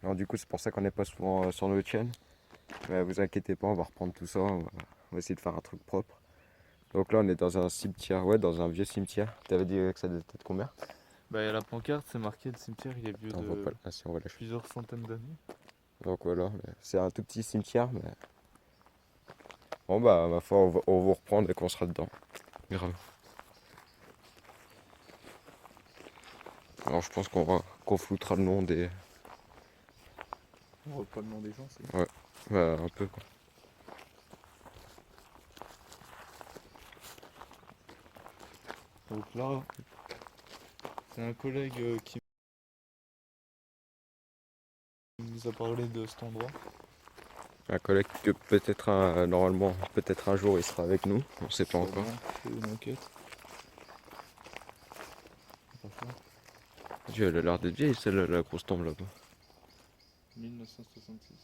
Alors du coup c'est pour ça qu'on n'est pas souvent sur notre chaîne. Mais vous inquiétez pas, on va reprendre tout ça, on va essayer de faire un truc propre. Donc là on est dans un cimetière, ouais dans un vieux cimetière. T'avais dit que ça datait de combien? Bah, il y a la pancarte, c'est marqué le cimetière, il est vieux Attends, on voit de pas, ah si on voit la chose. plusieurs centaines d'années. Donc voilà, c'est un tout petit cimetière, mais bon bah ma foi on va vous reprendre et qu'on sera dedans. Grave. Alors je pense qu'on floutera le nom des... On voit pas le nom des gens, c'est. Ouais, bah, un peu quoi. Donc là, c'est un collègue qui nous a parlé de cet endroit. Un collègue que peut-être normalement, peut-être un jour il sera avec nous, on sait pas encore. Sûrement, c'est une enquête. Franchement, Dieu, elle a l'air d'être vieille celle-là, la grosse tombe là-bas. 1966.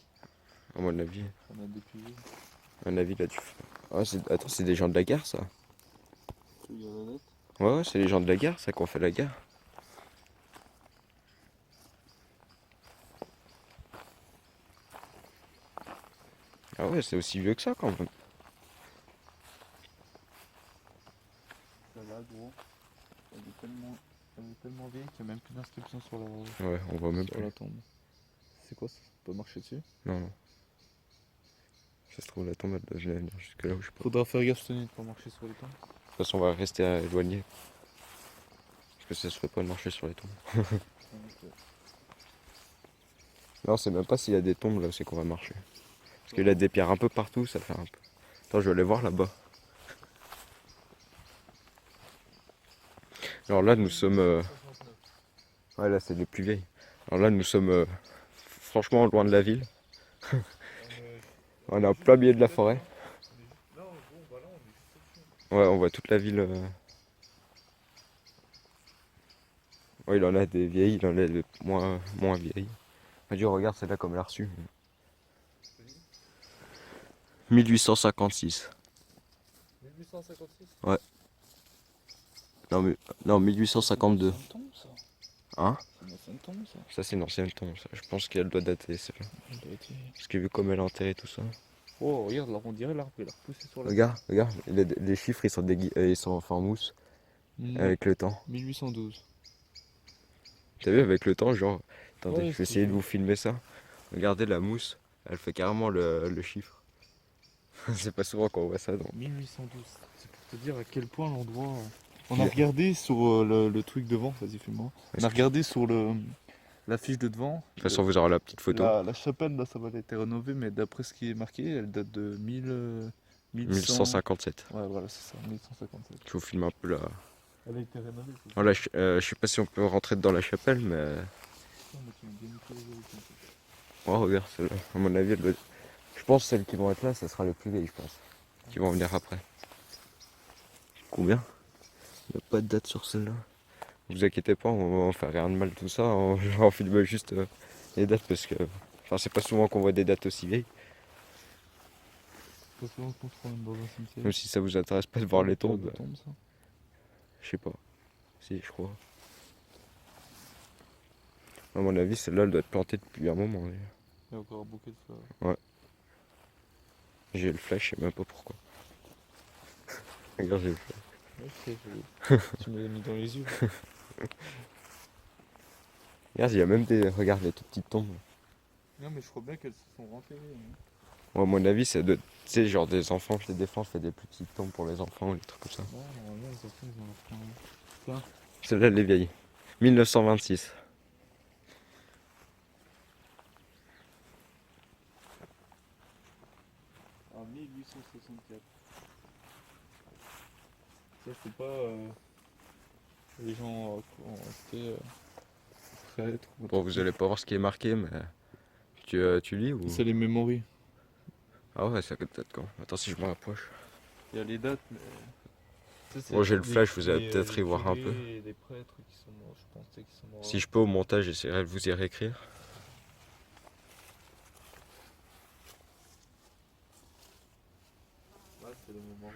À mon avis. On a dépouillé. À mon avis là tu... Ah, attends, c'est des gens de la guerre ça? Tu regardes la date? Ouais, ouais, c'est les gens de la guerre, ça qu'on fait la guerre. Ah ouais, c'est aussi vieux que ça quand même. Là, gros, elle est tellement vieille qu'il n'y a même plus d'inscription Ouais, on voit même sur plus. la tombe. C'est quoi ça? On peut marcher dessus? Non, non. Ça se trouve la tombe elle doit venir jusque là où je sais pas. Faudra faire gaffe, Tony, de pas marcher sur les tombes. De toute façon on va rester éloigné. Parce que ça se fait pas de marcher sur les tombes. Non, c'est même pas s'il y a des tombes là où c'est qu'on va marcher. Parce qu'il y a des pierres un peu partout, ça fait un peu. Attends, je vais aller voir là-bas. Alors là, nous sommes. Ouais, là, c'est les plus vieilles. Alors là, nous sommes franchement loin de la ville. On est en plein milieu de la forêt. Là, en gros, voilà, on est juste au-dessus. Ouais, on voit toute la ville. Ouais, il en a des vieilles, il en a des moins vieilles. Ah, Dieu, regarde, celle-là comme elle a reçu. 1856. 1856. Ouais. Non, mais, non, C'est une 1852. ancienne tombe, ça. Hein? C'est une ancienne tombe, ça. Ça, c'est une ancienne tombe, ça. Je pense qu'elle doit dater, celle-là. Elle doit être vieille. Parce que vu comme elle est enterrée, tout ça. Oh, regarde, là, on dirait l'arbre, il a repoussé sur la terre. Regarde, regarde, les chiffres, ils sont en mousse. Non, Avec le temps. 1812. T'as vu, avec le temps, genre. Attendez, Ouais, je vais ce que essayer j'ai de vu. vous filmer ça. Regardez la mousse. Elle fait carrément le chiffre. C'est pas souvent qu'on voit ça, donc. 1812. C'est pour te dire à quel point l'endroit. On a Puis, regardé sur le truc devant, vas-y, fais-moi. On a regardé sur la fiche de devant. de toute façon, vous aurez la petite photo. La chapelle, là, ça va, elle a été rénovée, mais d'après ce qui est marqué, elle date de 1100. 1157. Ouais, voilà, c'est ça, 1157. Je vous filme un peu là. Elle a été rénovée, c'est ça. Voilà, je sais pas si on peut rentrer dans la chapelle, mais. Putain, mais tu m'as bien niqué les yeux avec ton truc. Oh, regarde, celle-là. À mon avis, je pense que celles qui vont être là, ça sera les plus vieilles, je pense. Qui vont venir après. Combien? Il n'y a pas de date sur celle-là. Vous inquiétez pas, on va faire rien de mal tout ça. On filme juste les dates parce que. Enfin, c'est pas souvent qu'on voit des dates aussi vieilles. C'est pas souvent qu'on se promène dans un cimetière. Même si ça vous intéresse pas de C'est voir pas une les pierre tombes, de tombe, ça. je sais pas. Si, je crois. À mon avis, celle-là, elle doit être plantée depuis un moment. Il y a encore un bouquet de fleurs. Ouais. J'ai le flash, je sais même pas pourquoi. Regarde, j'ai le flash. Ouais, je sais, tu me l'as mis dans les yeux. Regarde, il y a même des. Regarde, les toutes petites tombes. Non, mais je crois bien qu'elles se sont renterrées. Hein. Moi, à mon avis, c'est de. Tu sais, genre des enfants, je les défends, je fais des plus petites tombes pour les enfants ou des trucs comme ça. Non, normalement, les enfants, ils en ont fait un. Tiens. Celle-là, elle est vieille. 1926. En 1864. Ça, c'est pas les gens qui ont été prêtres ou un Bon, truc vous comme allez ça. pas voir ce qui est marqué, mais. Tu lis ou. C'est les mémories. Ah ouais, ça peut-être quand. Attends, si je me rapproche. Il y a les dates, mais. Tu sais, Bon, j'ai le c'est flash, vous allez peut-être y les voir un peu. curés et les prêtres qui sont morts, je pense, tu sais, qui sont morts. Si je peux, au montage, j'essaierai de vous y réécrire. Ouais, c'est les mémoires.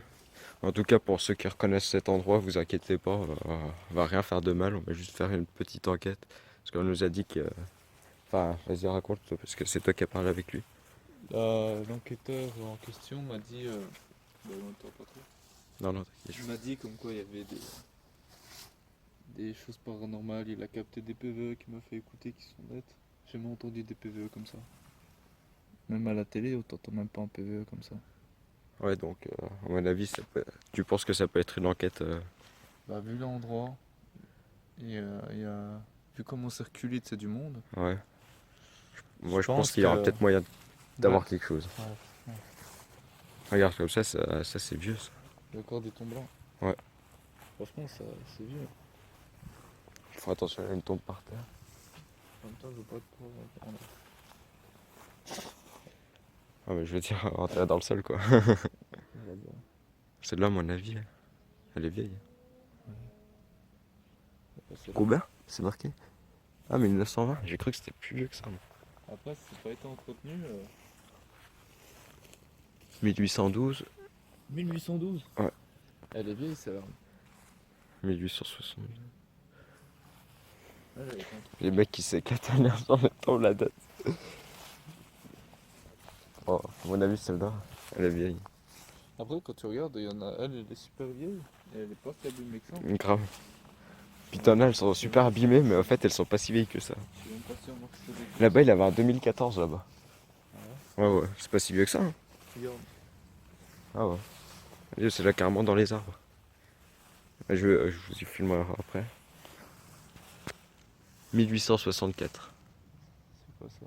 En tout cas, pour ceux qui reconnaissent cet endroit, vous inquiétez pas, on va rien faire de mal, on va juste faire une petite enquête. Parce qu'on nous a dit qu'il Enfin, vas-y, raconte, parce que c'est toi qui as parlé avec lui. L'enquêteur en question m'a dit. Bah, on t'entend pas trop. Non, non, t'inquiète. Il m'a dit comme quoi il y avait des choses paranormales. Il a capté des PVE qui m'a fait écouter qui sont nettes. J'ai jamais entendu des PVE comme ça. Même à la télé, on t'entend même pas un PVE comme ça. Ouais, donc, à mon avis, tu penses que ça peut être une enquête Bah, vu l'endroit, vu comment c'est reculé, c'est du monde. ouais. Moi, je pense pense qu'il y aura que. peut-être moyen d'avoir Ouais. quelque chose. Ouais. Regarde, comme ça c'est vieux, ça. Il y a encore des tombes blancs. Ouais. Franchement, ça, c'est vieux. Faut attention, il y a une tombe par terre. En même temps, je veux pas trop prendre. Ah, mais je veux dire, rentrer dans le sol, quoi. Là-bas. Celle-là, à mon avis, elle est vieille. C'est là. Combien? C'est marqué? Ah, 1920. J'ai cru que c'était plus vieux que ça, moi. Après, si c'est pas été entretenu. 1812, 1812. Ouais. Elle est vieille, celle-là. 1860. Elle a été entretenue. Les mecs qui s'éclatent à l'air en mettant la date. Oh, à mon avis, celle-là, elle est vieille. Après, quand tu regardes, il y en a. Elle est super vieille. Et elle est pas si abîmée que ça. Grave. Puis t'en as, elles sont super abîmées, mais en fait, elles sont pas si vieilles que ça. Je suis même pas sûr, moi, que c'est des. Là-bas, il avait un 2014, là-bas. Ah ouais. Ouais, ouais, c'est pas si vieux que ça. Hein. Regarde. Ah ouais. Et c'est là carrément dans les arbres. Je vous y filmerai après. 1864. C'est quoi ça?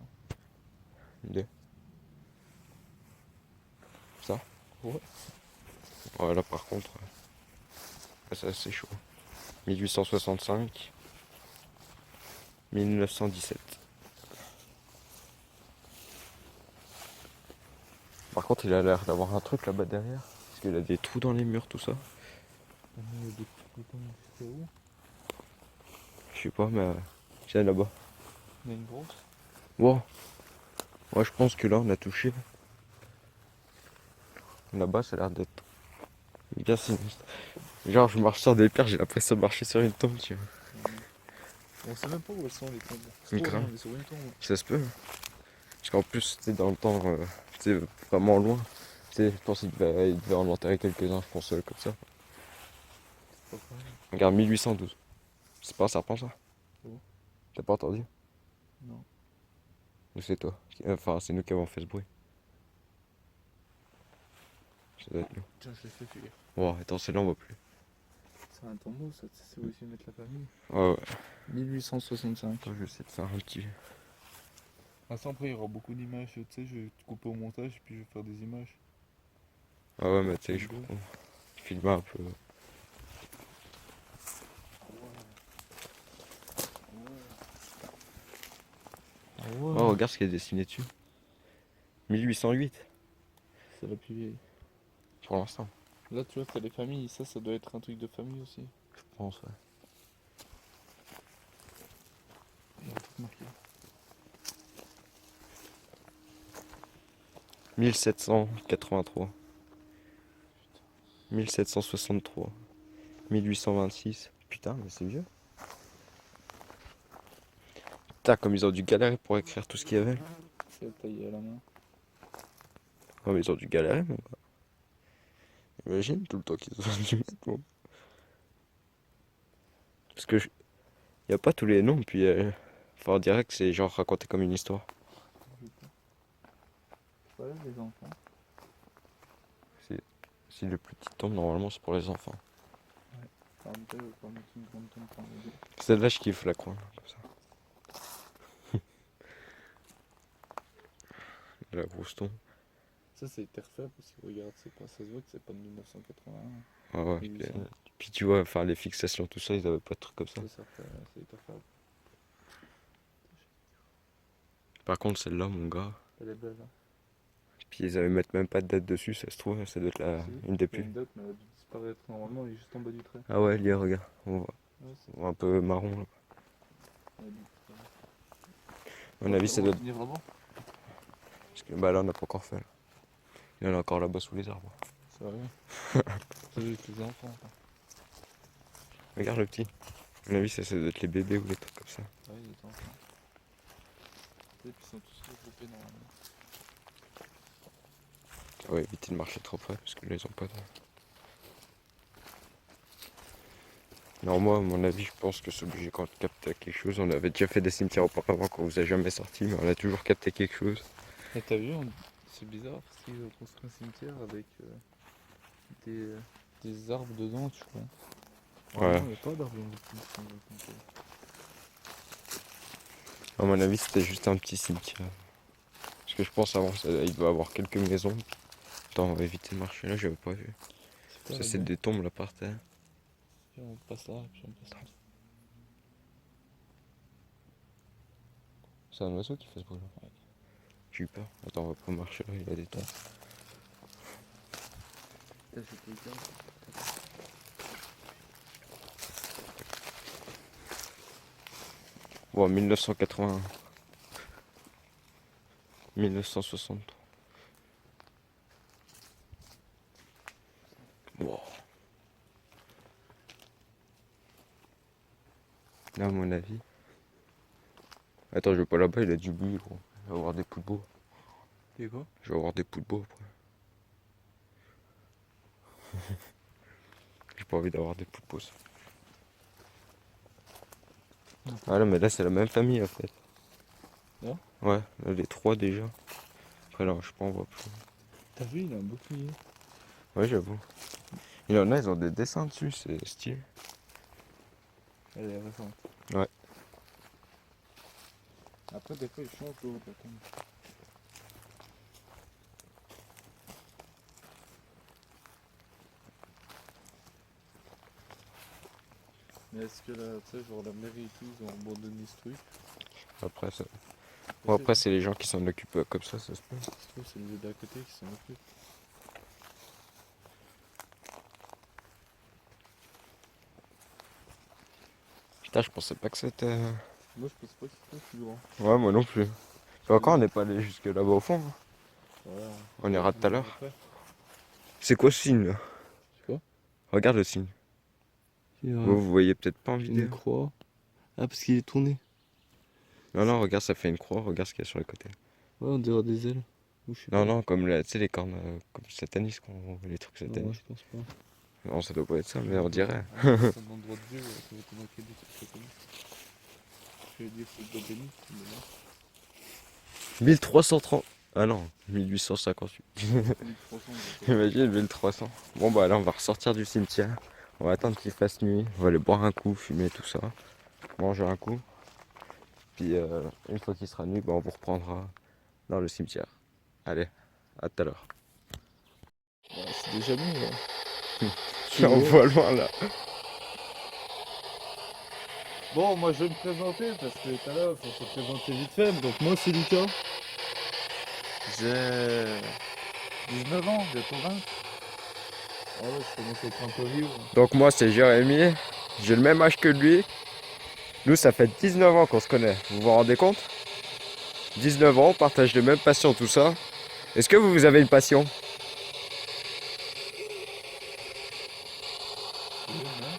Deux. Ça? Ouais. Ouais, là par contre, c'est assez chaud. 1865. 1917. Par contre, il a l'air d'avoir un truc là-bas derrière. Parce qu'il a des trous dans les murs, tout ça. Il y a des petits boutons, c'est où? Je sais pas, mais tiens là-bas. Il y a une grosse. Wow. Ouais, je pense que là, on a touché. Là-bas, ça a l'air d'être bien sinistre. Genre, je marche sur des pierres, j'ai l'impression de marcher sur une tombe, tu vois. On sait même pas où elles sont les tombes. Une C'est trop crâne. bien, on est sur une tombe. Ça se peut. Hein. Parce qu'en plus, tu sais, dans le temps, tu sais, vraiment loin. Tu sais, je pense qu'il devait en enterrer quelques-uns, je pense, comme ça. C'est pas pareil. Regarde, 1812. C'est pas un serpent, ça? Oh. T'as pas entendu? Non. Ou c'est toi? Enfin, c'est nous qui avons fait ce bruit. Ça doit être nous. Tiens, je l'ai fait fuir. Wow, attends, celle-là, on voit plus. C'est un tombeau, ça, tu sais, c'est où ils mettent la famille. Ouais, ouais. 1865. Attends, je vais essayer de faire un petit. Ah, ça, après, il y aura beaucoup d'images, tu sais, je vais te couper au montage et puis je vais faire des images. Ah ouais, mais tu sais, je prends. Filmer un peu. Ah ouais. Oh, regarde ce qu'il y a dessiné dessus. 1808, C'est la plus vieille. pour l'instant. Là, tu vois, c'est les familles. Ça doit être un truc de famille aussi. Je pense, ouais. Il y a un truc marqué. 1783. 1763. 1826. Putain, mais c'est vieux. Putain, comme ils ont dû galérer pour écrire tout ce qu'il y avait. C'est taillé à la main. Oh, mais ils ont dû galérer, mon gars. Imagine tout le temps qu'ils ont dû mettre, bon. Parce que y a pas tous les noms, puis enfin, on dirait que c'est genre raconté comme une histoire. Voilà les enfants. Si le plus petit tombe, normalement, c'est pour les enfants. En même temps, je vais pas mettre une grande tombe pour les deux. Celle-là, je kiffe la croix, là, comme ça. La grosse tombe. Ça, c'est hyper faible parce que regarde, c'est pas, ça se voit que c'est pas de 1981. Ah ouais. Et Puis, 800. puis tu vois, enfin, les fixations, tout ça, ils avaient pas de trucs comme ça. C'est hyper faible. Par contre, celle-là, mon gars. Elle est belle, hein. Puis ils avaient mettre même pas de date dessus, ça se trouve, ça doit être Si, une des il y a plus. une date, mais elle a dû disparaître normalement, elle est juste en bas du trait. Ah ouais, là, regarde, on voit. Ouais, On voit un peu marron là. elle a dû disparaître. À mon avis, ça doit être. venir là-bas. Parce que bah là, on n'a pas encore fait. Là. Il y en a encore là-bas sous les arbres. C'est vrai. Ça doit être les enfants. Ça. Regarde le petit. À mon avis, ça doit être les bébés ou les trucs comme ça. Ouais, les enfants. Et puis ils sont tous regroupés normalement. Ouais, éviter de marcher trop près parce que là ils ont pas de. Non, moi, à mon avis, je pense que c'est obligé quand on capte quelque chose. On avait déjà fait des cimetières auparavant qu'on vous a jamais sorti, mais on a toujours capté quelque chose. Et t'as vu, c'est bizarre parce qu'ils ont construit un cimetière avec des, des arbres dedans, tu vois. Ouais. Non, il n'y a pas d'arbres dans le cimetière. À mon avis, c'était juste un petit cimetière. Parce que je pense avant, il doit y avoir quelques maisons. Attends, on va éviter de marcher là, j'avais pas vu. C'est Ça, pas c'est là-bas. des tombes là par terre. Puis on passe là, et puis on passe là. C'est un oiseau qui fait ce bruit là. Ouais. J'ai eu peur. Attends, on va pas marcher là, il y a des tombes. T'as fait quelqu'un. Bon, 1981. 1963. Wow. Là, à mon avis. Attends, je vais pas là-bas, il a du bruit, gros. Je vais avoir des poules beaux. Et quoi? Je vais avoir des poules beaux après. J'ai pas envie d'avoir des poules beaux. Ah là, mais là, c'est la même famille en fait. Là? Ouais, là, les trois déjà. Après, là, je sais pas, on voit plus. T'as vu, il a un bouclier. Ouais, j'avoue. Il y en a, ils ont des dessins dessus, c'est stylé. Elle est récente. Ouais. Après, des fois, il change de haut, par contre. Mais est-ce que là, tu sais, genre la mairie et tout, ils ont abandonné ce truc? Après, ça. Bon, après, c'est les gens qui s'en occupent comme ça se peut. Ça se trouve, c'est le vieux d'à côté qui s'en occupe. Putain, je pensais pas que c'était. Moi, je pense pas que c'était plus grand. Ouais, moi non plus. Et encore, on n'est pas allé jusque là-bas au fond, hein. Voilà. On ira tout à l'heure. Après. C'est quoi ce signe là? C'est quoi? Regarde le signe. Il y a Vous voyez peut-être pas en une vidéo. croix. Ah, parce qu'il est tourné. Non, non, regarde, ça fait une croix. Regarde ce qu'il y a sur le côté. Ouais, on dirait des ailes. Ou je sais Non, pas. non, comme tu sais, les cornes comme satanistes, les trucs Non, satanistes. je pense pas. Non, ça doit pas être ça, mais on dirait. C'est un endroit de Dieu, ça va être marqué des trucs comme ça. Je vais dire que c'est de béni, mais non. 1330. Ah non, 1858. 1300, Imagine 1300. Bon bah là on va ressortir du cimetière. On va attendre qu'il fasse nuit. On va aller boire un coup, fumer tout ça. Manger un coup. Puis une fois qu'il sera nuit, bah, on vous reprendra dans le cimetière. Allez, à tout à l'heure. Bah, c'est déjà mieux, là. On voit loin là. Bon, moi je vais me présenter parce que tout à l'heure, il faut se présenter vite fait. Donc, moi, c'est Lucas. J'ai 19 ans, bientôt 20. Ah ouais, je commence à être un peu vieux. Donc moi c'est Jérémy. J'ai le même âge que lui. Nous ça fait 19 ans qu'on se connaît. Vous vous rendez compte? 19 ans, on partage les mêmes passions, tout ça. Est-ce que vous avez une passion? Oui, non.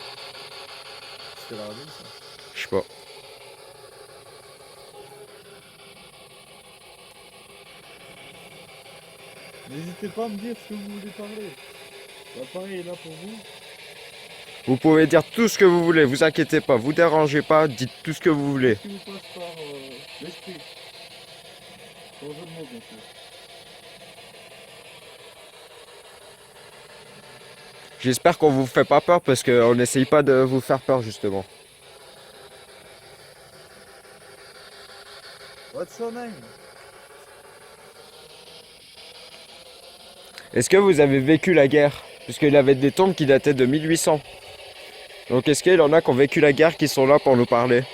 C'est la radio, ça. Je sais pas. N'hésitez pas à me dire ce que vous voulez parler. L'appareil est là pour vous. Vous pouvez dire tout ce que vous voulez, vous inquiétez pas, vous dérangez pas, dites tout ce que vous voulez. Ce qui vous passe par l'esprit. Sans jeu de mots, bien sûr. J'espère qu'on vous fait pas peur parce qu'on n'essaye pas de vous faire peur justement. What's your name? Est-ce que vous avez vécu la guerre? Puisqu'il y avait des tombes qui dataient de 1800. Donc est-ce qu'il y en a qui ont vécu la guerre qui sont là pour nous parler?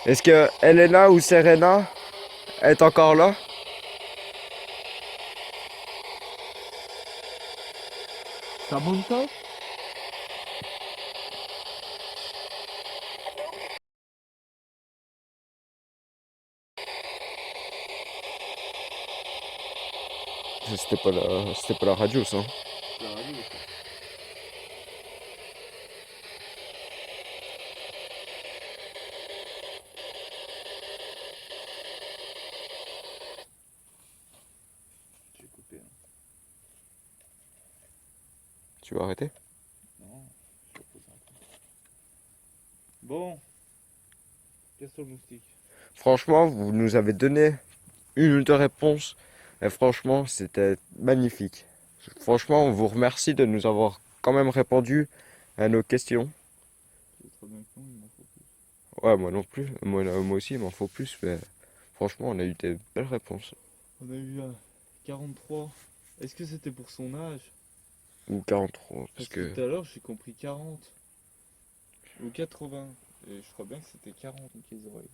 Est-ce que Elena ou Serena est encore là? Samantha? C'était pas la radio ça. La radio. ça. Je vais couper. Hein. Tu vas arrêter? Non, je vais poser un peu. Bon, question le moustique. Franchement, vous nous avez donné une ou deux réponses. Et franchement, c'était magnifique. Franchement, on vous remercie de nous avoir quand même répondu à nos questions. C'est très bien que non, il m'en faut plus. Ouais, moi non plus. Moi aussi, il m'en faut plus. Mais franchement, on a eu des belles réponses. On a eu un 43. Est-ce que c'était pour son âge? Ou 43. Parce Parce que que tout à l'heure j'ai compris 40. Ou 80. Et je crois bien que c'était 40 qu'ils auraient.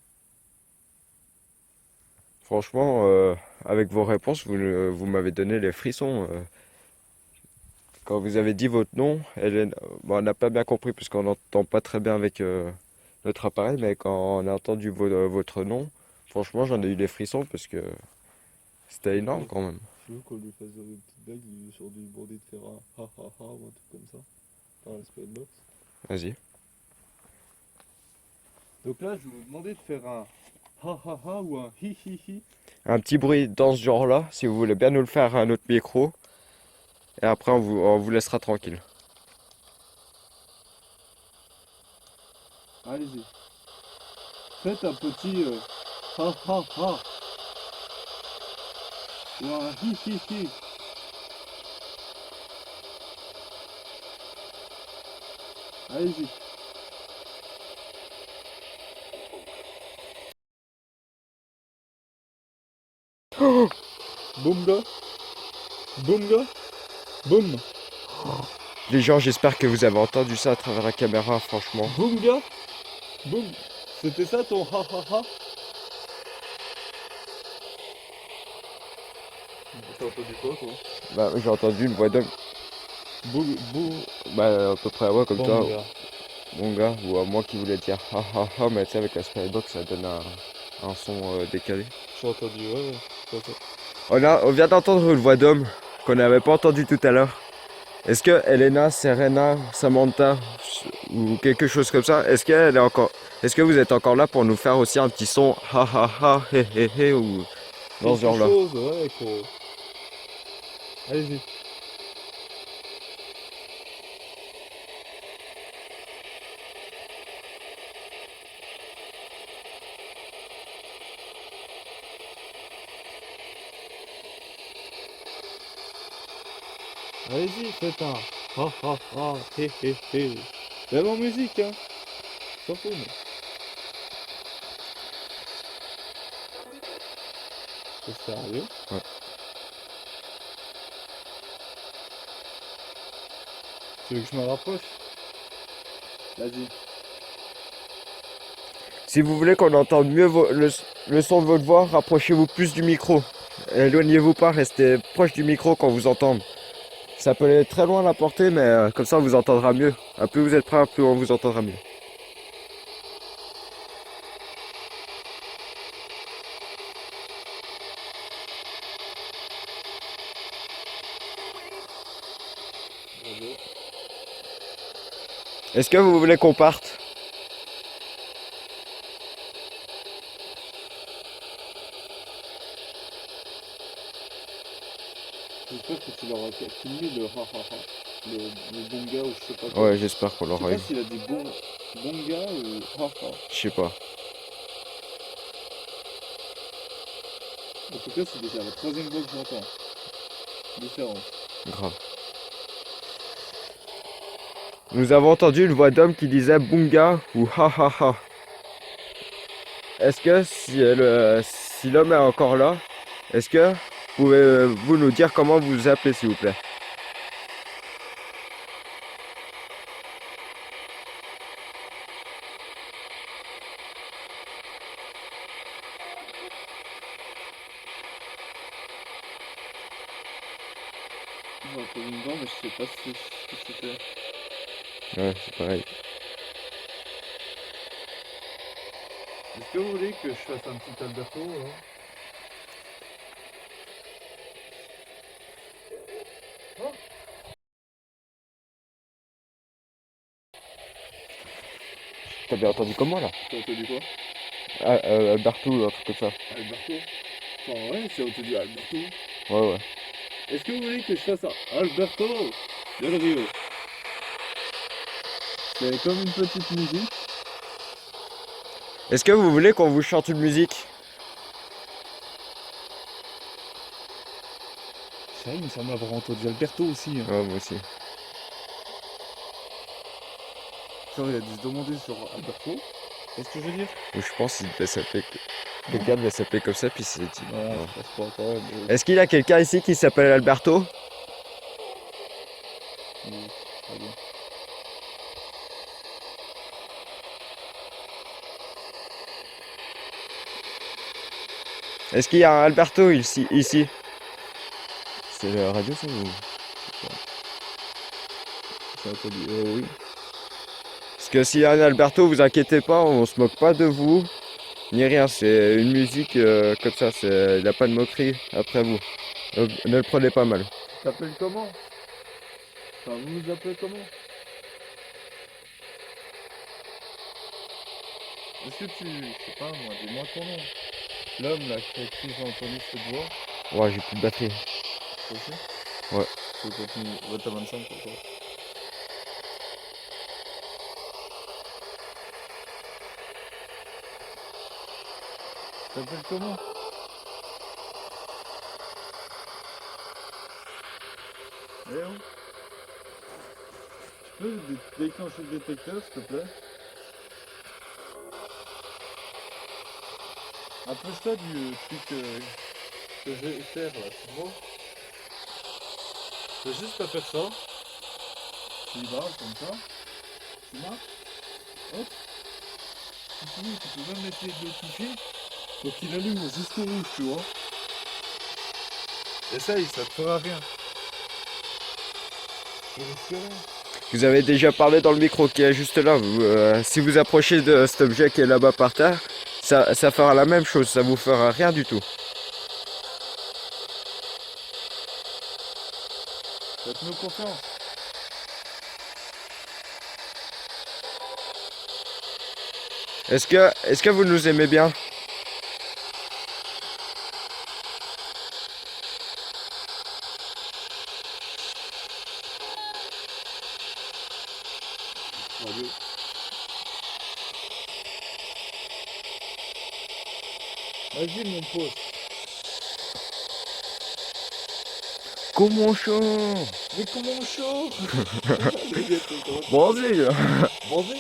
franchement, avec vos réponses, vous m'avez donné les frissons. Quand vous avez dit votre nom, Hélène, bon, on n'a pas bien compris parce qu'on n'entend pas très bien avec notre appareil, mais quand on a entendu votre nom, franchement, j'en ai eu des frissons parce que c'était énorme quand même. Tu veux qu'on lui fasse une petite blague sur lui demander de faire un ha ha ha ou un truc comme ça dans la Spell Box. Vas-y. Donc là, je vais vous demander de faire un ha ha ha ou un hi hi hi. Un petit bruit dans ce genre-là, si vous voulez bien nous le faire à notre micro. Et après, on vous laissera tranquille. Allez-y. Faites un petit ha ha ha ou un hi hi hi. Allez-y. Boum gars. Boum gars. Boum. Les gens, j'espère que vous avez entendu ça à travers la caméra, franchement. Boum gars. Boum. C'était ça ton ha ha ha? T'as entendu quoi toi? Bah, j'ai entendu une voix d'homme. Boum boum. Bah, à peu près, ouais, comme Bon toi, gars. mon gars, ou à moi qui voulais dire ha ha ha, mais tu sais, avec la Skybox, ça donne un son décalé. J'ai entendu, ouais. Ouais. On vient d'entendre une voix d'homme qu'on n'avait pas entendue tout à l'heure. Est-ce que Elena, Serena, Samantha ou quelque chose comme ça, est-ce que vous êtes encore là pour nous faire aussi un petit son ha ha ha, he he he ou dans ce Quelque genre-là? chose, ouais, Allez-y. Allez-y, faites un ha ha ha, he he he. Même en musique, hein. S'en fout, mais. C'est sérieux. Ouais. Tu veux que je me rapproche? Vas-y. Si vous voulez qu'on entende mieux le son de votre voix, rapprochez-vous plus du micro. Éloignez-vous pas, restez proche du micro quand vous entendez. Ça peut aller très loin à la portée, mais comme ça on vous entendra mieux. Plus vous êtes près, plus on vous entendra mieux. Bravo. Est-ce que vous voulez qu'on parte? J'espère que tu l'auras filmé le ha ha ha. Le bon gars ou je sais pas quoi. Ouais, j'espère qu'on Je sais l'aura eu. pas s'il a dit bon gars ou ha ha. Je sais pas. En tout cas, c'est déjà la troisième fois que j'entends. Différente. Grave. Nous avons entendu une voix d'homme qui disait bunga ou ha ha ha. Est-ce que si l'homme est encore là, est-ce que pouvez-vous nous dire comment vous vous appelez s'il vous plaît? J'ai entendu une voix, mais je sais pas ce que c'était. Ouais, c'est pareil. Est-ce que vous voulez que je fasse un petit Alberto là? t'as bien entendu comme moi là. T'as entendu quoi? Ah, Alberto, un truc comme ça. Alberto? Enfin, ouais, j'ai entendu Alberto. Ouais, ouais. Est-ce que vous voulez que je fasse un Alberto Del Rio? C'est comme une petite musique. Est-ce que vous voulez qu'on vous chante une musique? C'est vrai, il me semble avoir entendu Alberto aussi. Hein. Ouais, moi aussi. Genre, il a dû se demander sur Alberto. Qu'est-ce que je veux dire? Ou je pense qu'il devait s'appeler. Quelqu'un devait s'appeler comme ça, puis c'est dit. Non, Non. je pense pas quand même. Est-ce qu'il y a quelqu'un ici qui s'appelle Alberto? Allez. Est-ce qu'il y a un Alberto ici? C'est la radio ça ou... J'ai entendu. Oui. Parce que s'il y a un Alberto, vous inquiétez pas, on se moque pas de vous, ni rien. C'est une musique comme ça, il n'y a pas de moquerie après vous. Donc, ne le prenez pas mal. Tu t'appelles comment? Enfin, vous nous appelez comment? Est-ce que tu. Je sais pas, moi, dis-moi ton nom. L'homme là qui j'ai entendu cette voix. Ouais, j'ai plus de batterie. Toi aussi? Ouais. Tu veux continuer? Ouais, t'as 25 encore. Tu t'appelles comment? Eh oh. Tu peux déclencher le détecteur, s'il te plaît? Approche-toi du truc que je vais faire là, c'est bon? Tu vas juste à faire ça. Tu y vas comme ça. Tu marches. Hop. Si tu veux, tu peux même essayer de le toucher. Donc il allume jusqu'au rouge, tu vois. Essaye, ça te fera rien. Ça risque rien. Vous avez déjà parlé dans le micro qui est juste là. Si vous approchez de cet objet qui est là-bas par terre, ça fera la même chose, ça vous fera rien du tout. Faites-nous confiance. Est-ce que vous nous aimez bien? Radio. Vas-y mon pote. Comment chaud? Mais comment chaud? Vas-y. Vas-y.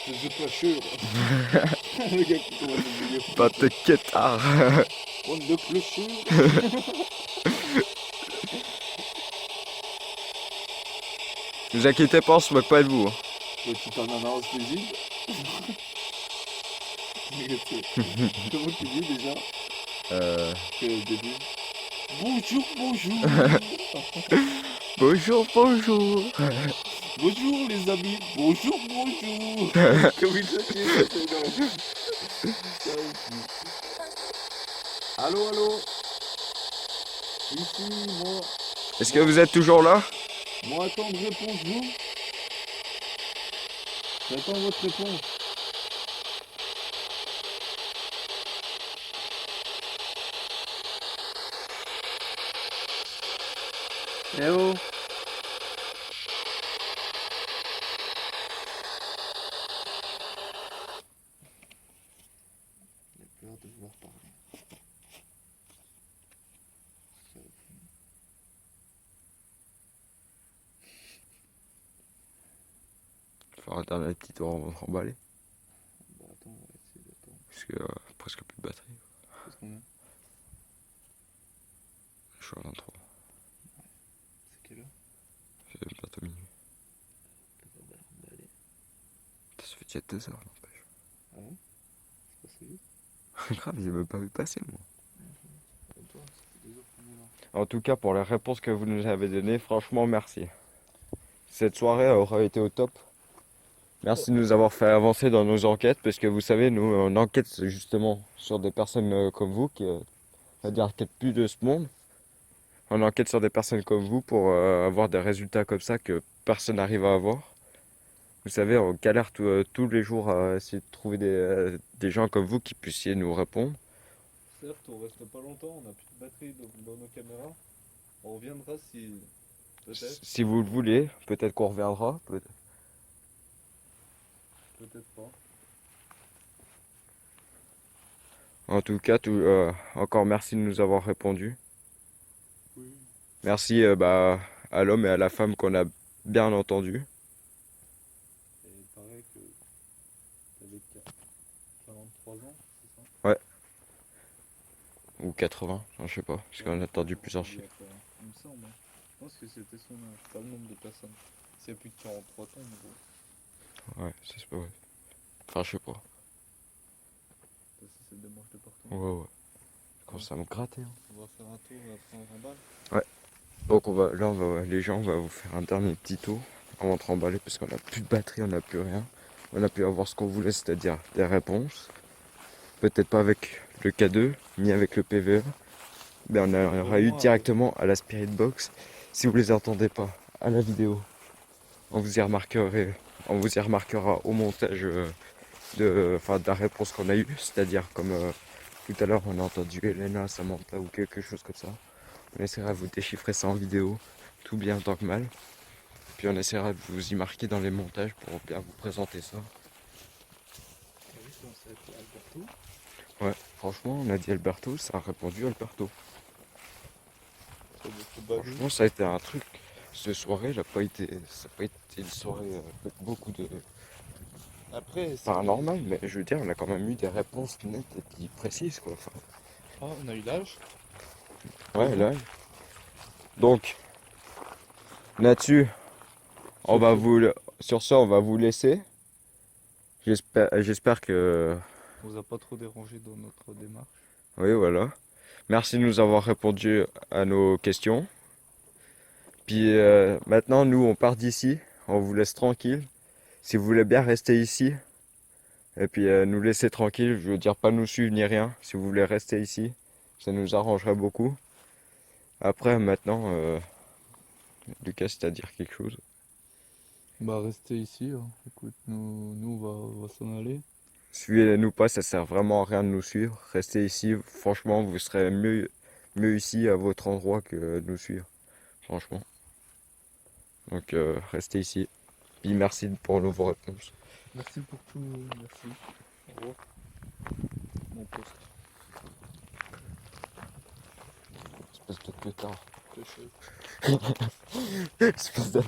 Je suis pas sûr. Le gars qui commence à dire. Pas de quêtard. On ne plus sûr. Vous inquiétez pas, on se moque pas de vous. Petite ananas paisible. Comment tu dis déjà que le début? Bonjour, bonjour. Bonjour, bonjour. Bonjour les amis. Bonjour, bonjour. Comment il s'appelle? Allô, allô. Ici, moi. Est-ce que vous êtes toujours là? Moi, attendre réponse, vous. J'attends votre réponse. Eh oh. J'ai peur de vouloir parler. Faire un dernier petit tour emballé. Bah attends, on va essayer d'attendre. Parce que presque plus de batterie. Qu'est-ce qu'on a? Je suis à 23. C'est quelle heure? C'est bientôt minuit. Bah, allez. Ça fait déjà 2 heures, n'empêche. Ah bon? C'est passé vite? Grave, j'ai même pas vu passer, moi. Et toi, ça fait 2 heures qu'on est là. En tout cas, pour les réponses que vous nous avez données, franchement, merci. Cette soirée aura été au top. Merci de nous avoir fait avancer dans nos enquêtes, parce que vous savez, nous, on enquête justement sur des personnes comme vous, qui, on va dire, enquête plus de ce monde. On enquête sur des personnes comme vous pour avoir des résultats comme ça que personne n'arrive à avoir. Vous savez, on galère tous les jours à essayer de trouver des gens comme vous qui puissiez nous répondre. Certes, on reste pas longtemps, on a plus de batterie dans nos caméras. On reviendra si. Peut-être, Si vous le voulez, peut-être qu'on reviendra. peut-être pas. En tout cas, encore merci de nous avoir répondu. Oui. Merci à l'homme et à la femme qu'on a bien entendu. Et il paraît que t'avais 43 ans, c'est ça? Ouais. Ou 80, je sais pas, parce qu'on a entendu plusieurs Il y a chiffres. pas- Il me semble, hein. Je pense que c'était son âge, pas le nombre de personnes. S'il y a plus de 43 ans, Ouais, c'est pas vrai. Enfin, je sais pas. ça c'est des manches de partout. Ouais. Quand ça me gratte, hein. On va faire un tour, on va prendre un balle. Donc les gens, on va vous faire un dernier petit tour avant de remballer parce qu'on a plus de batterie, on n'a plus rien. On a pu avoir ce qu'on voulait, c'est-à-dire des réponses. Peut-être pas avec le K2, ni avec le PVE. Mais on aura eu directement à la Spirit Box. Si vous les entendez pas à la vidéo, on vous y remarquera au montage de la réponse qu'on a eue. C'est-à-dire comme tout à l'heure on a entendu Elena, Samantha ou quelque chose comme ça. On essaiera de vous déchiffrer ça en vidéo, tout bien tant que mal. Puis on essaiera de vous y marquer dans les montages pour bien vous présenter ça. T'as vu comment ça a été Alberto? Ouais, franchement, on a dit Alberto, ça a répondu Alberto. Ça doit être Badou. Franchement, ça a été un truc. Cette soirée, ça n'a pas été une soirée avec beaucoup de Après, c'est. paranormal, mais je veux dire, on a quand même eu des réponses nettes et puis précises, quoi. Enfin, Ah, on a eu l'âge. ouais, là. Donc, là-dessus, sur ça, on va vous laisser. J'espère que, On vous a pas trop dérangé dans notre démarche. oui, voilà. Merci de nous avoir répondu à nos questions. Puis maintenant, nous, on part d'ici. On vous laisse tranquille. Si vous voulez bien rester ici, et puis nous laisser tranquille, je veux dire pas nous suivre ni rien. Si vous voulez rester ici, ça nous arrangerait beaucoup. Après, maintenant, Lucas, si t'as à dire quelque chose. Bah, restez ici, hein. Écoute, on va s'en aller. Suivez-nous pas, ça sert vraiment à rien de nous suivre. Restez ici, franchement, vous serez mieux ici à votre endroit que de nous suivre. Franchement. Donc restez ici. Puis merci pour vos réponses. Merci pour tout, merci. Au revoir. Mon poste. Espèce de pétard. Péché. Espèce de